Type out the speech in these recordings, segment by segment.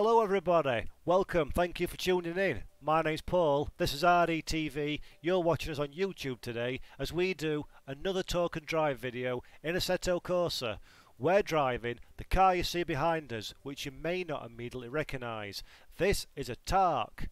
Hello everybody, welcome, thank you for tuning in. My name's Paul, this is RDTV, you're watching us on YouTube today as we do another talk and drive video in Assetto Corsa. We're driving the car you see behind us, which you may not immediately recognise. This is a Tark.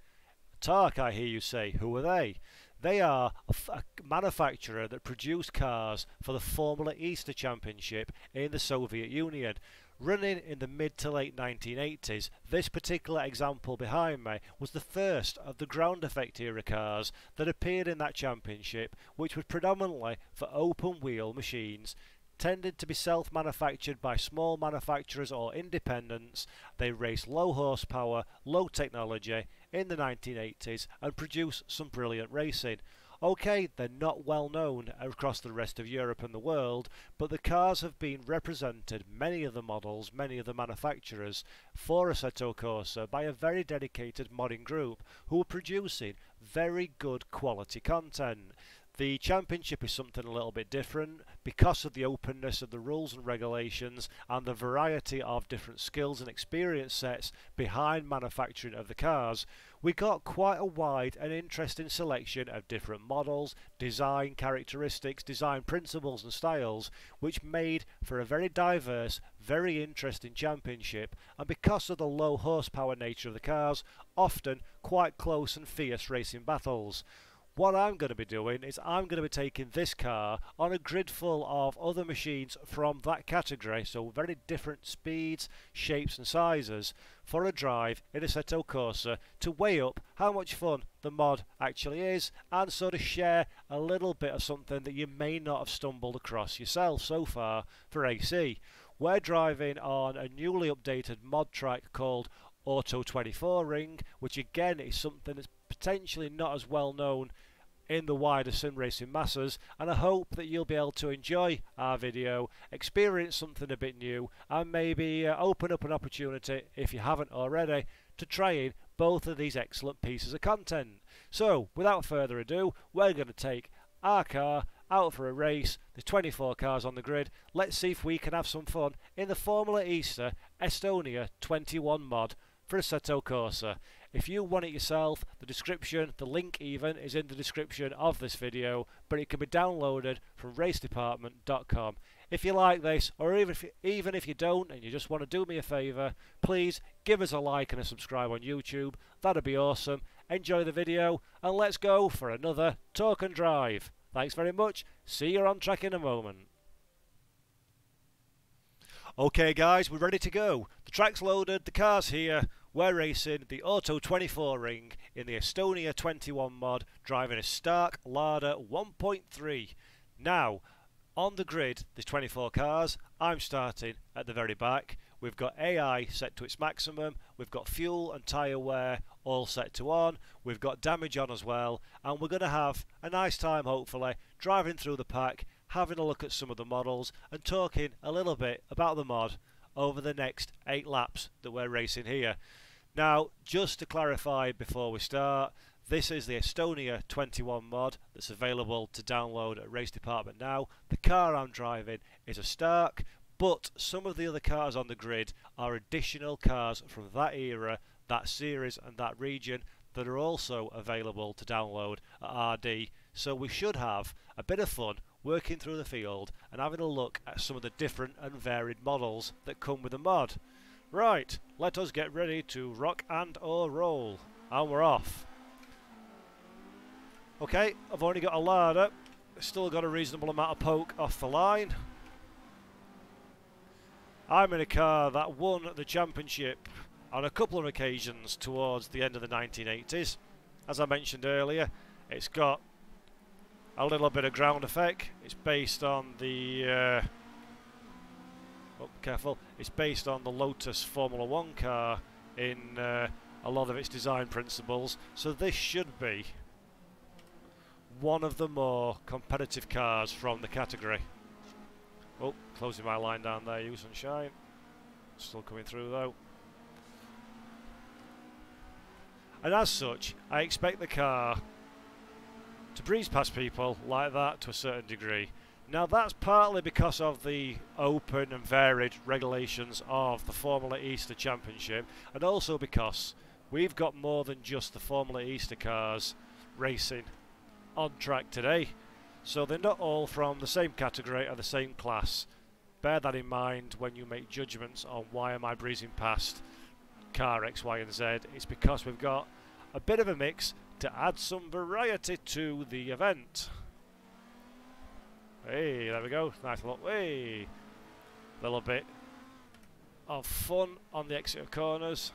Tark, I hear you say, who are they? They are a manufacturer that produced cars for the Formula Easter Championship in the Soviet Union. Running in the mid to late 1980s, this particular example behind me was the first of the ground effect era cars that appeared in that championship, which was predominantly for open wheel machines, tended to be self-manufactured by small manufacturers or independents. They raced low horsepower, low technology in the 1980s and produced some brilliant racing. Okay, they're not well known across the rest of Europe and the world, but the cars have been represented, many of the models, many of the manufacturers, for Assetto Corsa by a very dedicated modding group who are producing very good quality content. The championship is something a little bit different because of the openness of the rules and regulations and the variety of different skills and experience sets behind manufacturing of the cars. We got quite a wide and interesting selection of different models, design characteristics, design principles and styles, which made for a very diverse, very interesting championship, and because of the low horsepower nature of the cars, often quite close and fierce racing battles. What I'm going to be doing is I'm going to be taking this car on a grid full of other machines from that category, so very different speeds, shapes and sizes, for a drive in Assetto Corsa to weigh up how much fun the mod actually is and sort of share a little bit of something that you may not have stumbled across yourself so far for AC. We're driving on a newly updated mod track called Auto 24 Ring, which again is something that's potentially not as well known in the wider sim racing masses, and I hope that you'll be able to enjoy our video, experience something a bit new, and maybe open up an opportunity, if you haven't already, to trying both of these excellent pieces of content. So without further ado, we're going to take our car out for a race. There's 24 cars on the grid. Let's see if we can have some fun in the Formula Easter Estonia 21 mod for Assetto Corsa. If you want it yourself, the description, the link even, is in the description of this video, but it can be downloaded from racedepartment.com. If you like this, or even if you don't and you just want to do me a favour, please give us a like and a subscribe on YouTube. That'd be awesome. Enjoy the video, and let's go for another talk and drive. Thanks very much. See you on track in a moment. Okay guys, we're ready to go. The track's loaded, the car's here. We're racing the Auto 24 Ring in the Estonia 21 mod, driving a Stark Lada 1.3. Now, on the grid, there's 24 cars. I'm starting at the very back. We've got AI set to its maximum. We've got fuel and tyre wear all set to on. We've got damage on as well. And we're going to have a nice time, hopefully, driving through the pack, having a look at some of the models and talking a little bit about the mod over the next 8 laps that we're racing here. Now, just to clarify before we start, this is the Estonia 21 mod that's available to download at Race Department now. The car I'm driving is a Stark, but some of the other cars on the grid are additional cars from that era, that series and that region that are also available to download at RD. So we should have a bit of fun working through the field and having a look at some of the different and varied models that come with the mod. Right, let us get ready to rock and or roll, and we're off. Okay, I've only got a Lada, still got a reasonable amount of poke off the line. I'm in a car that won the championship on a couple of occasions towards the end of the 1980s. As I mentioned earlier, it's got a little bit of ground effect. It's based on the it's based on the Lotus Formula 1 car in a lot of its design principles, so this should be one of the more competitive cars from the category. Oh, closing my line down there, you sunshine. Still coming through though. And as such, I expect the car to breeze past people like that to a certain degree. Now that's partly because of the open and varied regulations of the Formula Easter Championship, and also because we've got more than just the Formula Easter cars racing on track today. So they're not all from the same category or the same class. Bear that in mind when you make judgments on why am I breezing past car X, Y and Z. It's because we've got a bit of a mix to add some variety to the event. Hey, there we go. Nice little, hey, little bit of fun on the exit of corners.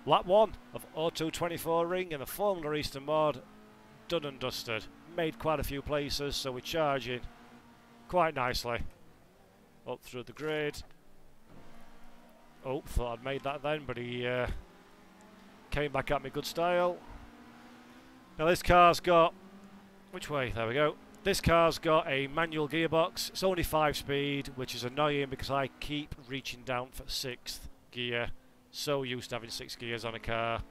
Lap 1 of O224 Ring in the Formula Easter mod, done and dusted. Made quite a few places, so we're charging quite nicely up through the grid. Oh, thought I'd made that then, but he came back at me good style. Now this car's got, which way? There we go. This car's got a manual gearbox. It's only 5 speed, which is annoying because I keep reaching down for 6th gear. So used to having 6 gears on a car.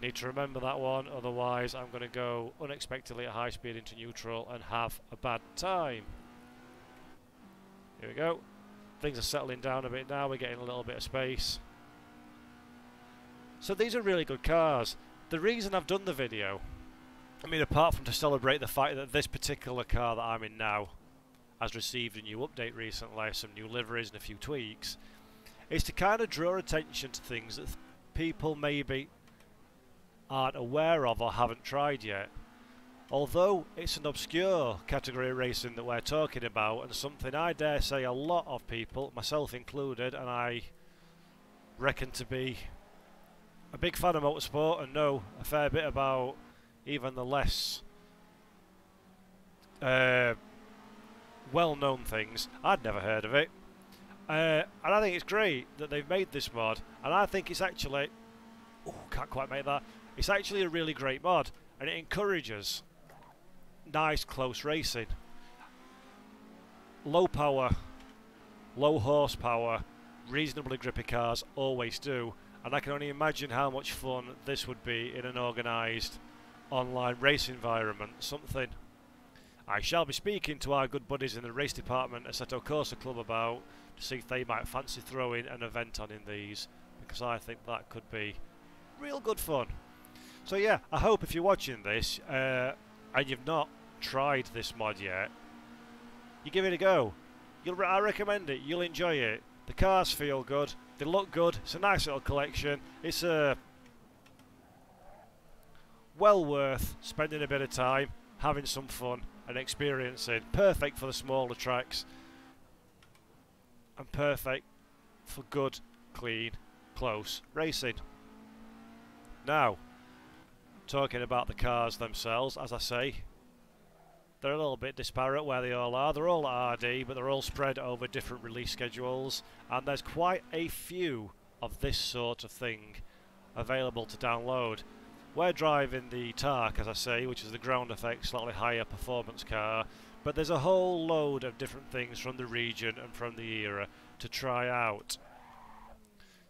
Need to remember that one, otherwise I'm going to go unexpectedly at high speed into neutral and have a bad time. Here we go. Things are settling down a bit now, we're getting a little bit of space. So these are really good cars. The reason I've done the video, I mean, apart from to celebrate the fact that this particular car that I'm in now has received a new update recently, some new liveries and a few tweaks, is to kind of draw attention to things that people maybe aren't aware of or haven't tried yet. Although it's an obscure category of racing that we're talking about, and something I dare say a lot of people, myself included, and I reckon to be a big fan of motorsport and know a fair bit about even the less well-known things. I'd never heard of it. And I think it's great that they've made this mod, and I think it's actually, oh, can't quite make that, it's actually a really great mod, and it encourages nice close racing. Low power, low horsepower, reasonably grippy cars always do, and I can only imagine how much fun this would be in an organised online race environment, something I shall be speaking to our good buddies in the race department at Assetto Corsa Club about, to see if they might fancy throwing an event on in these, because I think that could be real good fun. So yeah, I hope if you're watching this and you've not tried this mod yet, you give it a go. I recommend it, you'll enjoy it. The cars feel good, they look good, it's a nice little collection, it's well worth spending a bit of time, having some fun and experiencing. Perfect for the smaller tracks and perfect for good, clean, close racing. Now, talking about the cars themselves, as I say, they're a little bit disparate where they all are. They're all at RD, but they're all spread over different release schedules, and there's quite a few of this sort of thing available to download. We're driving the Tark, as I say, which is the ground effect, slightly higher performance car, but there's a whole load of different things from the region and from the era to try out.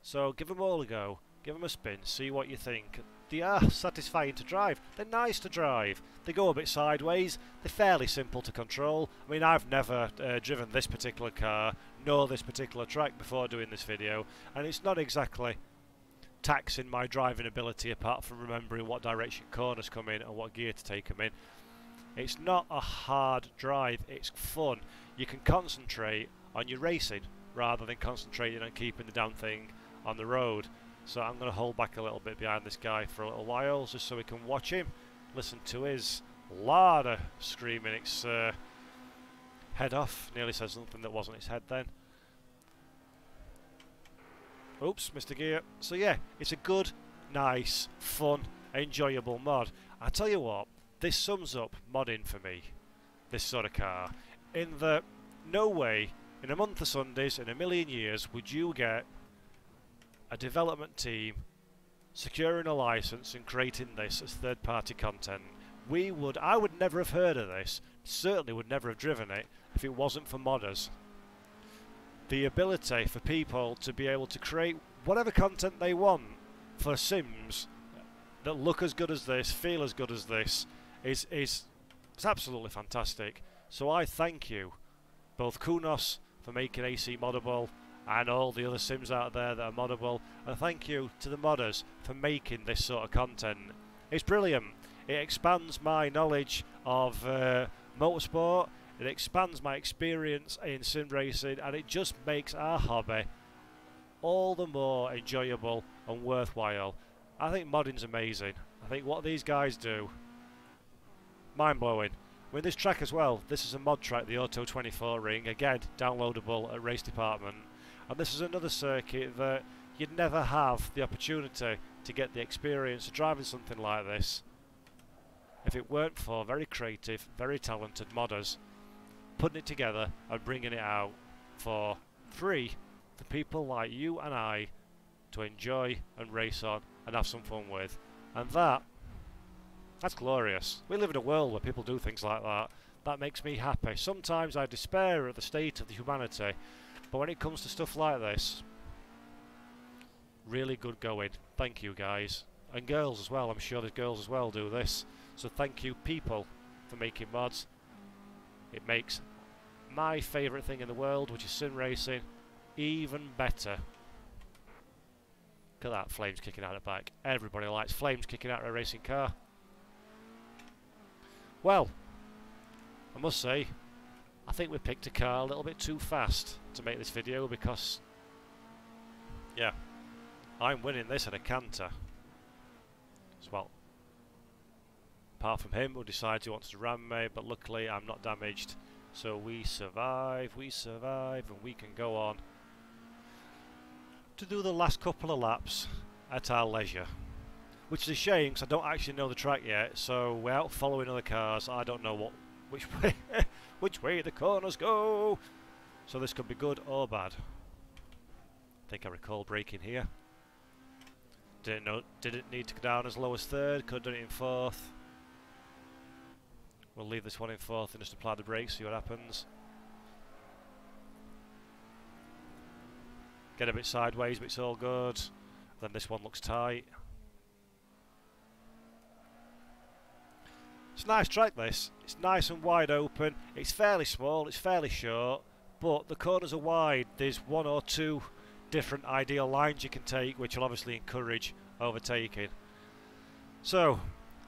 So give them all a go, give them a spin, see what you think. They are satisfying to drive, they're nice to drive, they go a bit sideways, they're fairly simple to control. I mean, I've never driven this particular car, nor this particular track before doing this video, and it's not exactly taxing my driving ability apart from remembering what direction corners come in and what gear to take them in. It's not a hard drive, it's fun. You can concentrate on your racing rather than concentrating on keeping the damn thing on the road. So I'm going to hold back a little bit behind this guy for a little while just so we can watch him, listen to his Lada screaming its head off. Nearly said something that wasn't its head then. Oops, Mr. Gear. So yeah, it's a good, nice, fun, enjoyable mod. I tell you what, this sums up modding for me, this sort of car, in that no way, in a month of Sundays, in a million years, would you get a development team securing a license and creating this as third-party content. I would never have heard of this, certainly would never have driven it, if it wasn't for modders. The ability for people to be able to create whatever content they want for Sims that look as good as this, feel as good as this, is It's absolutely fantastic. So I thank you, both Kunos for making AC moddable and all the other sims out there that are moddable, and thank you to the modders for making this sort of content. It's brilliant. It expands my knowledge of motorsport, it expands my experience in sim racing, and it just makes our hobby all the more enjoyable and worthwhile. I think modding's amazing. I think what these guys do, mind-blowing. With this track as well, this is a mod track, the Auto 24 ring, again downloadable at Race Department, and this is another circuit that you'd never have the opportunity to get the experience of driving something like this if it weren't for very creative, very talented modders putting it together and bringing it out for free for people like you and I to enjoy and race on and have some fun with. And that's glorious. We live in a world where people do things like that. That makes me happy. Sometimes I despair at the state of the humanity, but when it comes to stuff like this, really good going. Thank you guys. And girls as well, I'm sure there's girls as well do this. So thank you people for making mods. It makes my favourite thing in the world, which is sim racing, even better. Look at that, flames kicking out the back. Everybody likes flames kicking out of a racing car. Well, I must say, I think we picked a car a little bit too fast to make this video because, yeah, I'm winning this at a canter. As well, apart from him who decides he wants to ram me, but luckily I'm not damaged. So we survive, and we can go on to do the last couple of laps at our leisure. Which is a shame because I don't actually know the track yet, so we're out following other cars. I don't know which way the corners go. So this could be good or bad. I think I recall braking here. Didn't need to go down as low as third, could have done it in fourth. We'll leave this one in fourth and just apply the brakes, see what happens. Get a bit sideways, but it's all good. Then this one looks tight. It's a nice track this. It's nice and wide open. It's fairly small, it's fairly short, but the corners are wide. There's one or two different ideal lines you can take, which will obviously encourage overtaking. So,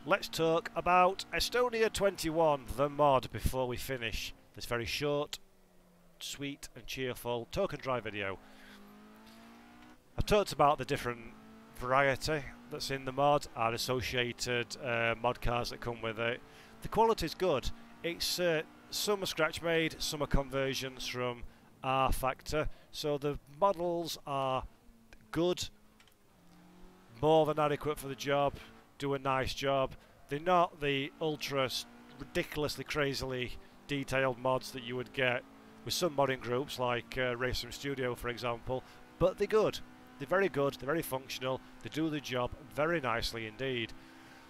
let's talk about Estonia 21, the mod, before we finish this very short, sweet and cheerful token drive video. I've talked about the different variety that's in the mod and associated mod cars that come with it. The quality's good. It's some are scratch made, some are conversions from R Factor, so the models are good, more than adequate for the job, do a nice job. They're not the ultra ridiculously crazily detailed mods that you would get with some modding groups like Racing Studio for example, but they're good. They're very good, they're very functional, they do the job very nicely indeed.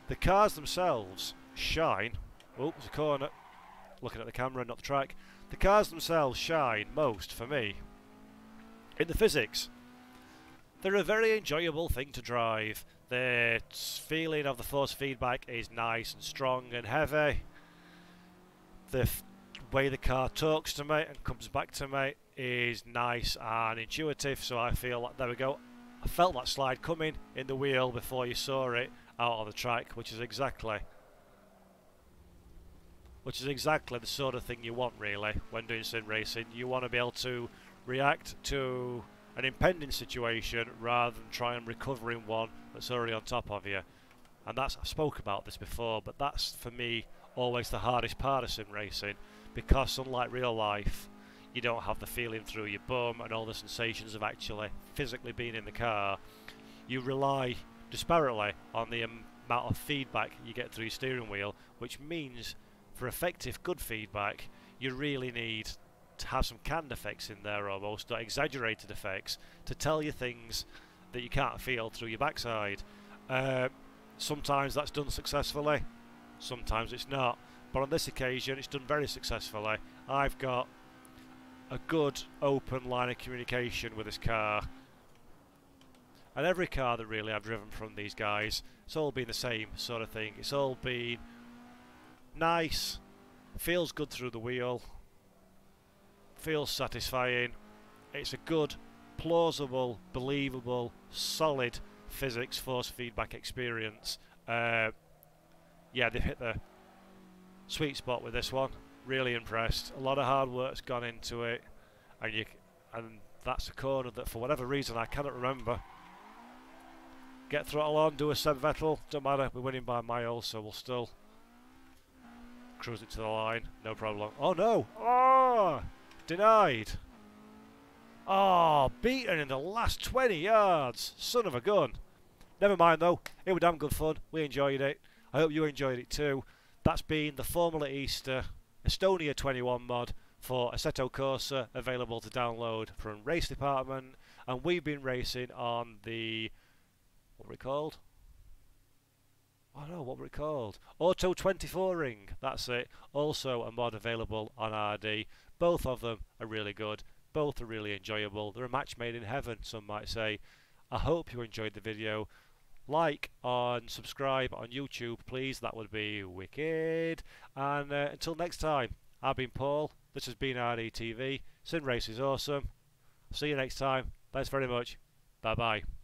The cars themselves shine. Oh, there's a corner. Looking at the camera, not the track. The cars themselves shine most, for me, in the physics. They're a very enjoyable thing to drive. The feeling of the force feedback is nice and strong and heavy. The way the car talks to me and comes back to me is nice and intuitive, so I feel like, there we go, I felt that slide coming in the wheel before you saw it out on the track, which is exactly the sort of thing you want really when doing sim racing. You want to be able to react to an impending situation rather than try and recover in one that's already on top of you. And that's, I've spoke about this before, but that's for me always the hardest part of sim racing, because unlike real life, you don't have the feeling through your bum and all the sensations of actually physically being in the car. You rely disparately on the amount of feedback you get through your steering wheel, which means for effective good feedback you really need to have some canned effects in there, almost, or exaggerated effects, to tell you things that you can't feel through your backside. Sometimes that's done successfully, sometimes it's not, but on this occasion it's done very successfully. I've got a good open line of communication with this car, and every car that really I've driven from these guys, it's all been the same sort of thing. It's all been nice, Feels good through the wheel. Feels satisfying. It's a good, plausible, believable, solid physics force feedback experience. Yeah, they've hit the sweet spot with this one. Really impressed. A lot of hard work's gone into it, and that's a corner that, for whatever reason I cannot remember, get throttle on, do a Seb Vettel, don't matter, we're winning by miles, so we'll still cruise it to the line, no problem. Oh no! Oh! Denied! Oh, beaten in the last 20 yards! Son of a gun! Never mind though, it was damn good fun, we enjoyed it. I hope you enjoyed it too. That's been the Formula Easter Estonia 21 mod for Assetto Corsa, available to download from Race Department, and we've been racing on the, what were it called? Oh no, what were it called? Auto 24 ring, that's it. Also a mod available on RD. Both of them are really good, both are really enjoyable. They're a match made in heaven, some might say. I hope you enjoyed the video. Like and subscribe on YouTube, please, that would be wicked. And until next time, I've been Paul, this has been RDTV. Sim Race is awesome. See you next time. Thanks very much. Bye bye.